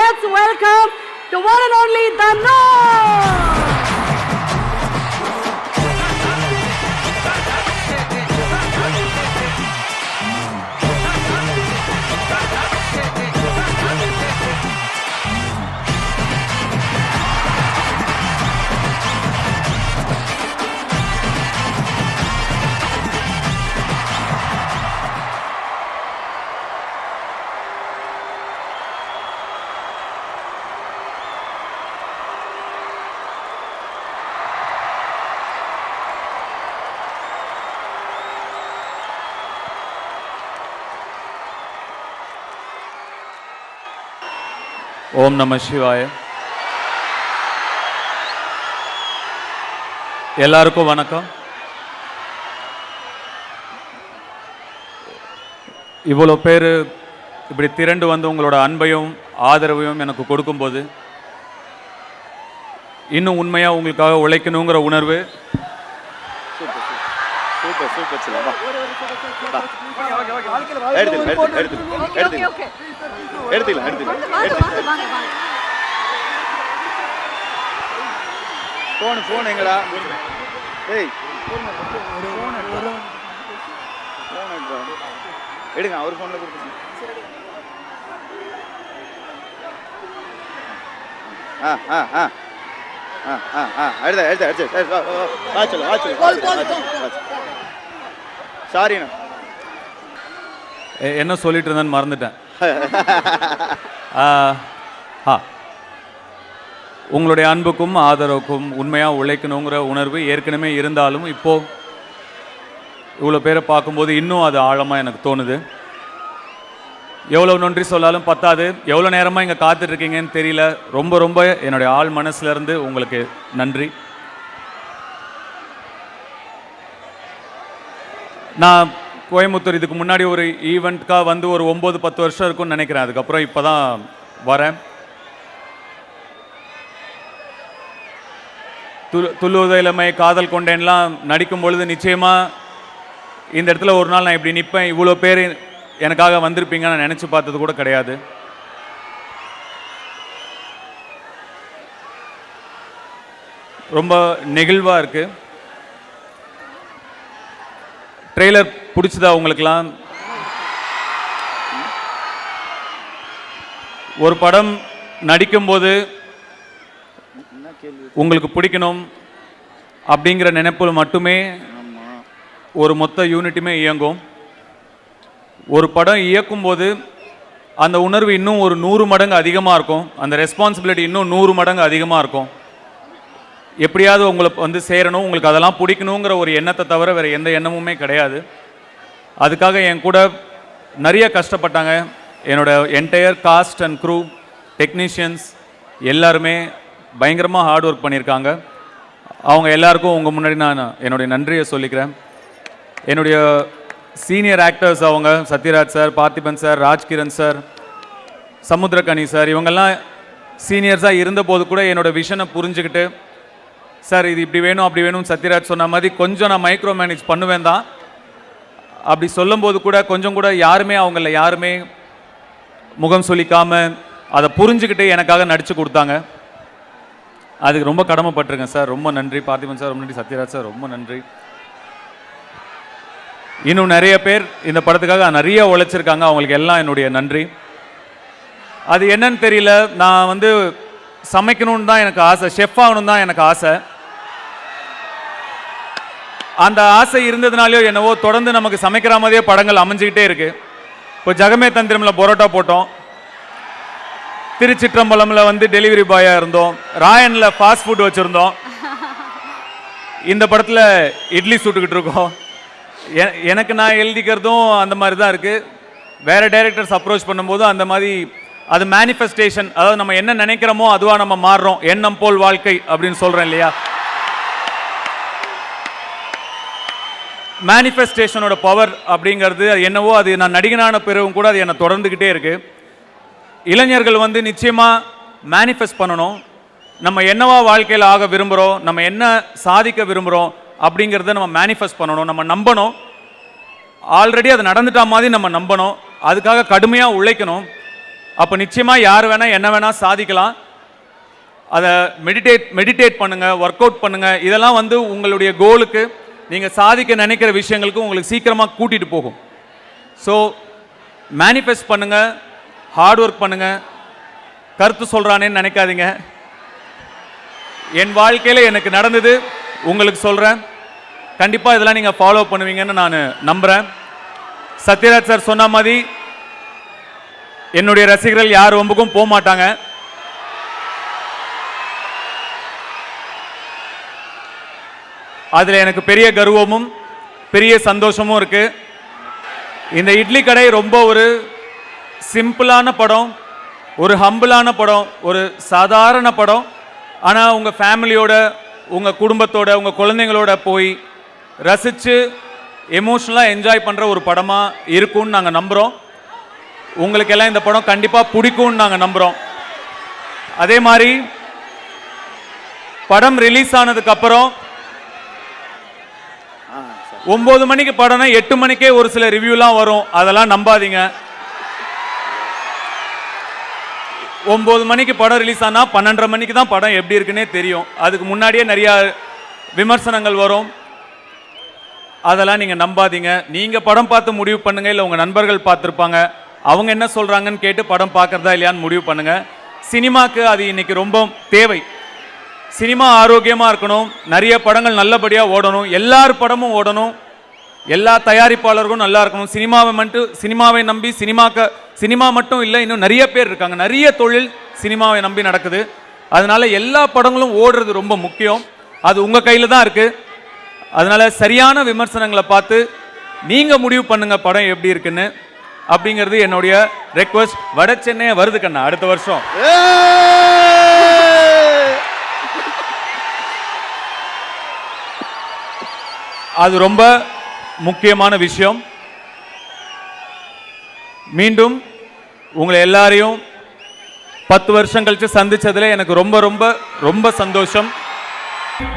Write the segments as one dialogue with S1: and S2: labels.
S1: let's welcome the one and only Dhanraj.
S2: ஓம் நம சிவாய. எல்லாருக்கும் வணக்கம். இவ்வளோ பேர் இப்படி திரண்டு வந்து உங்களோட அன்பையும் ஆதரவையும் எனக்கு கொடுக்கும்போது இன்னும் உண்மையாக உங்களுக்காக உழைக்கணுங்கிற உணர்வு
S3: போன் எங்கடா? ஏய் எடுங்க, அவர் போன்ல கொடுத்துருங்க. சாரிண்ணா,
S2: என்ன சொல்லிட்டு இருந்தேன்னு மறந்துட்டேன். உங்களுடைய அன்புக்கும் ஆதரவுக்கும் உண்மையாக உழைக்கணுங்கிற உணர்வு ஏற்கனவே இருந்தாலும் இப்போது இவ்வளோ பேரை பார்க்கும்போது இன்னும் அது ஆழமாக எனக்கு தோணுது. எவ்வளோ நன்றி சொல்லாலும் பத்தாது. எவ்வளோ நேரமாக இங்கே காத்துட்ருக்கீங்கன்னு தெரியல. ரொம்ப ரொம்ப என்னுடைய ஆள் மனசுலேருந்து உங்களுக்கு நன்றி. நான் கோயம்புத்தூர் இதுக்கு முன்னாடி ஒரு ஈவெண்ட்காக வந்து ஒரு 9-10 வருஷம் இருக்கும்னு நினைக்கிறேன். அதுக்கப்புறம் இப்போ தான் வரேன். துள்ளுவத இளமை, காதல் கொண்டேன்லாம் நடிக்கும் பொழுது நிச்சயமாக இந்த இடத்துல ஒரு நாள் நான் இப்படி நிற்பேன், இவ்வளோ பேர் எனக்காக வந்திருப்பீங்க நான் நினச்சி பார்த்தது கூட கிடையாது. ரொம்ப நெகிழ்வாக இருக்குது. ட்ரெய்லர் பிடிச்சதா உங்களுக்கெல்லாம்? ஒரு படம் நடிக்கும்போது உங்களுக்கு பிடிக்கணும் அப்படிங்கிற நினைப்பில் மட்டுமே ஒரு மொத்த யூனிட்டுமே இயங்கும். ஒரு படம் இயக்கும்போது அந்த உணர்வு இன்னும் ஒரு 100 மடங்கு அதிகமாக இருக்கும். அந்த ரெஸ்பான்சிபிலிட்டி இன்னும் 100 மடங்கு அதிகமாக இருக்கும். எப்படியாவது உங்களுக்கு வந்து சேரணும், உங்களுக்கு அதெல்லாம் பிடிக்கணுங்கிற ஒரு எண்ணத்தை தவிர வேறு எந்த எண்ணமுமே கிடையாது. அதுக்காக என் கூட நிறைய கஷ்டப்பட்டாங்க. என்னோட entire cast and crew, technicians எல்லாருமே பயங்கரமாக ஹார்ட் ஒர்க் பண்ணியிருக்காங்க. அவங்க எல்லாருக்கும் உங்கள் முன்னாடி நான் என்னுடைய நன்றியை சொல்லிக்கிறேன். என்னுடைய சீனியர் ஆக்டர்ஸ் அவங்க Sathyaraj sir, Parthiban sir, Rajkiran sir, Samuthirakani sir, இவங்கெல்லாம் சீனியர்ஸாக இருந்தபோது கூட என்னோட விஷனை புரிஞ்சுக்கிட்டு, சார் இது இப்படி வேணும் அப்படி வேணும்னு சத்யராஜ் சொன்ன மாதிரி கொஞ்சம் நான் மைக்ரோ மேனேஜ் பண்ணுவேன் தான். அப்படி சொல்லும்போது கூட கொஞ்சம் கூட அவங்கள யாருமே முகம் சொல்லிக்காமல் அதை புரிஞ்சுக்கிட்டு எனக்காக நடித்து கொடுத்தாங்க. அதுக்கு ரொம்ப கடமைப்பட்டிருக்கேன் சார். ரொம்ப நன்றி பார்த்திபன் சார், ரொம்ப நன்றி சத்யராஜ் சார், ரொம்ப நன்றி. இன்னும் நிறைய பேர் இந்த படத்துக்காக நிறைய உழைச்சிருக்காங்க. அவங்களுக்கு எல்லாம் என்னுடைய நன்றி. அது என்னன்னு தெரியல, நான் வந்து சமைக்கணும்னு தான் எனக்கு ஆசை, ஷெஃப் ஆகணும் தான் எனக்கு ஆசை. அந்த ஆசை இருந்ததுனாலையோ என்னவோ தொடர்ந்து நமக்கு சமைக்கிற மாதிரியே படங்கள் அமைஞ்சிக்கிட்டே இருக்கு. இப்போ ஜகமே தந்திரமில் பரோட்டா போட்டோம், திருச்சிற்றம்பலமில் வந்து டெலிவரி பாயாக இருந்தோம், ராயனில் ஃபாஸ்ட் ஃபுட் வச்சுருந்தோம், இந்த படத்தில் இட்லி சுட்டுக்கிட்டு இருக்கோம். எனக்கு நான் எழுதிக்கிறதும் அந்த மாதிரி தான் இருக்குது. வேறு டைரக்டர்ஸ் அப்ரோச் பண்ணும்போது அந்த மாதிரி அது மேனிஃபெஸ்டேஷன், அதாவது நம்ம என்ன நினைக்கிறோமோ அதுவாக நம்ம மாறுறோம். எண்ணம் போல் வாழ்க்கை அப்படின்னு சொல்கிறேன் இல்லையா? மேனிஃபெஸ்டேஷனோட பவர் அப்படிங்கிறது அது என்னவோ, அது நான் நடிகனான பிறகும் கூட அது என்னை தொடர்ந்துக்கிட்டே இருக்குது. இளைஞர்கள் வந்து நிச்சயமாக மேனிஃபெஸ்ட் பண்ணணும். நம்ம என்னவா வாழ்க்கையில் ஆக விரும்புகிறோம், நம்ம என்ன சாதிக்க விரும்புகிறோம் அப்படிங்கிறத நம்ம மேனிஃபெஸ்ட் பண்ணணும், நம்ம நம்பணும். ஆல்ரெடி அது நடந்துட்டா மாதிரி நம்ம நம்பணும். அதுக்காக கடுமையாக உழைக்கணும். அப்போ நிச்சயமாக யார் வேணால் என்ன வேணால் சாதிக்கலாம். அதை மெடிடேட் பண்ணுங்கள், ஒர்க் அவுட் பண்ணுங்கள். இதெல்லாம் வந்து உங்களுடைய கோலுக்கு, நீங்கள் சாதிக்க நினைக்கிற விஷயங்களுக்கு உங்களுக்கு சீக்கிரமாக கூட்டிகிட்டு போகும். ஸோ மேனிஃபெஸ்ட் பண்ணுங்கள், ஹார்ட் ஒர்க் பண்ணுங்கள். கருத்து சொல்கிறானேன்னு நினைக்காதீங்க. என் வாழ்க்கையில் எனக்கு நடந்தது உங்களுக்கு சொல்கிறேன். கண்டிப்பாக இதெல்லாம் நீங்கள் ஃபாலோ பண்ணுவீங்கன்னு நான் நம்புகிறேன். சத்யராஜ் சார் சொன்ன மாதிரி என்னுடைய ரசிகர்கள் யார் வம்புக்கும் போக மாட்டாங்க. அதில் எனக்கு பெரிய கர்வமும் பெரிய சந்தோஷமும் இருக்கு. இந்த இட்லி கடை ரொம்ப ஒரு சிம்பிளான படம், ஒரு ஹம்பிளான படம், ஒரு சாதாரண படம். ஆனால் உங்கள் ஃபேமிலியோட, உங்கள் குடும்பத்தோட, உங்கள் குழந்தைங்களோட போய் ரசித்து எமோஷ்னலாக என்ஜாய் பண்ணுற ஒரு படமாக இருக்கும்னு நாங்கள் நம்புகிறோம். உங்களுக்கெல்லாம் இந்த படம் கண்டிப்பாக பிடிக்கும்னு நாங்கள் நம்புகிறோம். அதே மாதிரி படம் ரிலீஸ் ஆனதுக்கப்புறம் 9 மணிக்கு படம்னா 8 மணிக்கே ஒரு சில ரிவ்யூலாம் வரும். அதெல்லாம் நம்பாதீங்க. 9 மணிக்கு படம் ரிலீஸ் ஆனால் 12:30 மணிக்கு தான் படம் எப்படி இருக்குன்னே தெரியும். அதுக்கு முன்னாடியே நிறையா விமர்சனங்கள் வரும். அதெல்லாம் நீங்கள் நம்பாதீங்க. நீங்கள் படம் பார்த்து முடிவு பண்ணுங்கள், இல்லை உங்கள் நண்பர்கள் பார்த்துருப்பாங்க, அவங்க என்ன சொல்கிறாங்கன்னு கேட்டு படம் பார்க்குறதா இல்லையான்னு முடிவு பண்ணுங்கள். சினிமாவுக்கு அது இன்னைக்கு ரொம்ப தேவை. சினிமா ஆரோக்கியமாக இருக்கணும், நிறைய படங்கள் நல்லபடியாக ஓடணும், எல்லார் படமும் ஓடணும், எல்லா தயாரிப்பாளர்களும் நல்லா இருக்கணும். சினிமாவை நம்பி சினிமா மட்டும் இல்லை, இன்னும் நிறைய பேர் இருக்காங்க, நிறைய தொழில் சினிமாவை நம்பி நடக்குது. அதனால எல்லா படங்களும் ஓடுறது ரொம்ப முக்கியம். அது உங்கள் கையில் தான் இருக்குது. அதனால சரியான விமர்சனங்களை பார்த்து நீங்கள் முடிவு பண்ணுங்க படம் எப்படி இருக்குன்னு. அப்படிங்கிறது என்னுடைய ரெக்வஸ்ட். வட சென்னை வருது கண்ணா அடுத்த வருஷம். அது ரொம்ப முக்கியமான விஷயம். மீண்டும் உங்களை எல்லாரையும் 10 வருஷம் கழிச்சு சந்திச்சதுல எனக்கு ரொம்ப ரொம்ப ரொம்ப சந்தோஷம்.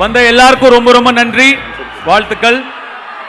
S2: வந்த எல்லாருக்கும் ரொம்ப ரொம்ப நன்றி, வாழ்த்துக்கள்.